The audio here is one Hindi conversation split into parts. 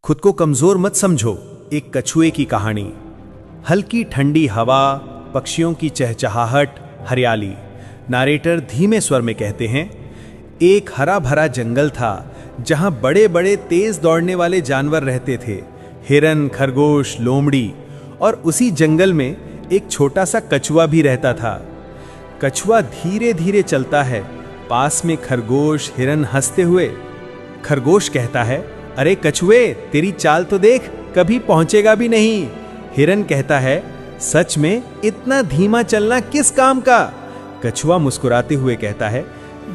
खुद को कमजोर मत समझो। एक कछुए की कहानी। हल्की ठंडी हवा, पक्षियों की चहचहाहट, हरियाली। नारेटर धीमे स्वर में कहते हैं, एक हरा भरा जंगल था जहां बड़े बड़े तेज दौड़ने वाले जानवर रहते थे, हिरन, खरगोश, लोमड़ी। और उसी जंगल में एक छोटा सा कछुआ भी रहता था। कछुआ धीरे धीरे चलता है, पास में खरगोश, हिरन हंसते हुए। खरगोश कहता है, अरे कछुए, तेरी चाल तो देख, कभी पहुंचेगा भी नहीं। हिरन कहता है, सच में इतना धीमा चलना किस काम का? कछुआ मुस्कुराते हुए कहता है,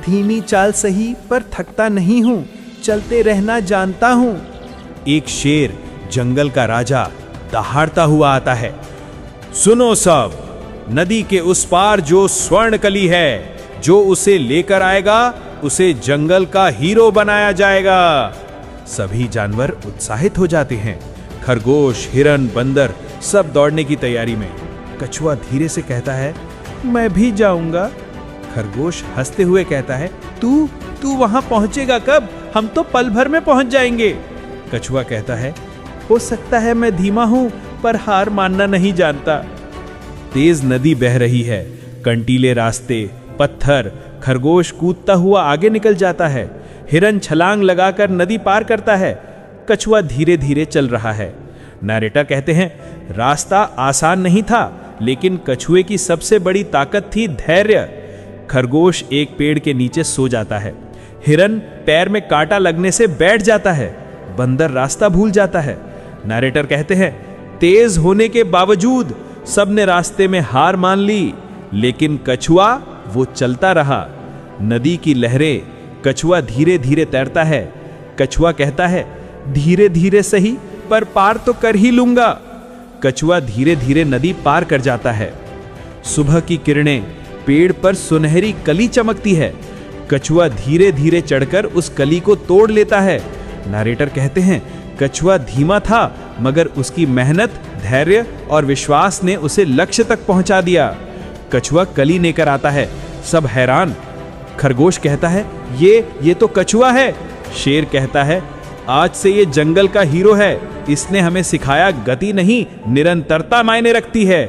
धीमी चाल सही पर थकता नहीं हूं, चलते रहना जानता हूं। एक शेर, जंगल का राजा, दहाड़ता हुआ आता है, सुनो सब, नदी के उस पार जो स्वर्ण कली है, जो उसे लेकर आएगा उसे जंगल का हीरो बनाया जाएगा। सभी जानवर उत्साहित हो जाते हैं। खरगोश, हिरन, बंदर सब दौड़ने की तैयारी में। कछुआ धीरे से कहता है, मैं भी जाऊंगा। खरगोश हंसते हुए कहता है, तू वहां पहुंचेगा कब? हम तो पल भर में पहुंच जाएंगे। कछुआ कहता है, हो सकता है मैं धीमा हूं, पर हार मानना नहीं जानता। तेज नदी बह रही है, कंटीले रास्ते, पत्थर। खरगोश कूदता हुआ आगे निकल जाता है, हिरन छलांग लगाकर नदी पार करता है। कछुआ धीरे धीरे चल रहा है। नरेटर कहते हैं, रास्ता आसान नहीं था, लेकिन कछुए की सबसे बड़ी ताकत थी धैर्य। खरगोश एक पेड़ के नीचे सो जाता है, हिरन पैर में कांटा लगने से बैठ जाता है, बंदर रास्ता भूल जाता है। नरेटर कहते हैं, तेज होने के बावजूद सबने रास्ते में हार मान ली, लेकिन कछुआ वो चलता रहा। नदी की लहरें, कछुआ धीरे धीरे तैरता है। कछुआ कहता है, धीरे धीरे सही, पर पार तो कर ही लूंगा। कछुआ धीरे धीरे नदी पार कर जाता है। सुबह की किरणें, पेड़ पर सुनहरी कली चमकती है। कछुआ धीरे धीरे चढ़कर उस कली को तोड़ लेता है। नरेटर कहते हैं, कछुआ धीमा था, मगर उसकी मेहनत, धैर्य और विश्वास ने उसे लक्ष्य तक पहुंचा दिया। कछुआ कली लेकर आता है, सब हैरान। खरगोश कहता है, ये तो कछुआ है। शेर कहता है, आज से ये जंगल का हीरो है, इसने हमें सिखाया गति नहीं, निरंतरता मायने रखती है।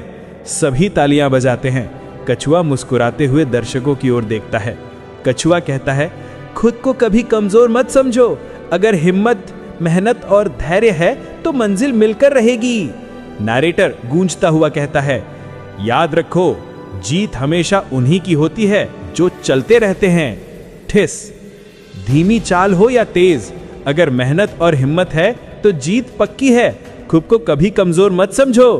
सभी तालियां बजाते हैं। कछुआ मुस्कुराते हुए दर्शकों की ओर देखता है। कछुआ कहता है, खुद को कभी कमजोर मत समझो, अगर हिम्मत, मेहनत और धैर्य है तो मंजिल मिलकर रहेगी। नरेटर गूंजता हुआ कहता है, याद रखो, जीत हमेशा उन्हीं की होती है जो चलते रहते हैं। ठिस। धीमी चाल हो या तेज, अगर मेहनत और हिम्मत है तो जीत पक्की है। खुद को कभी कमजोर मत समझो।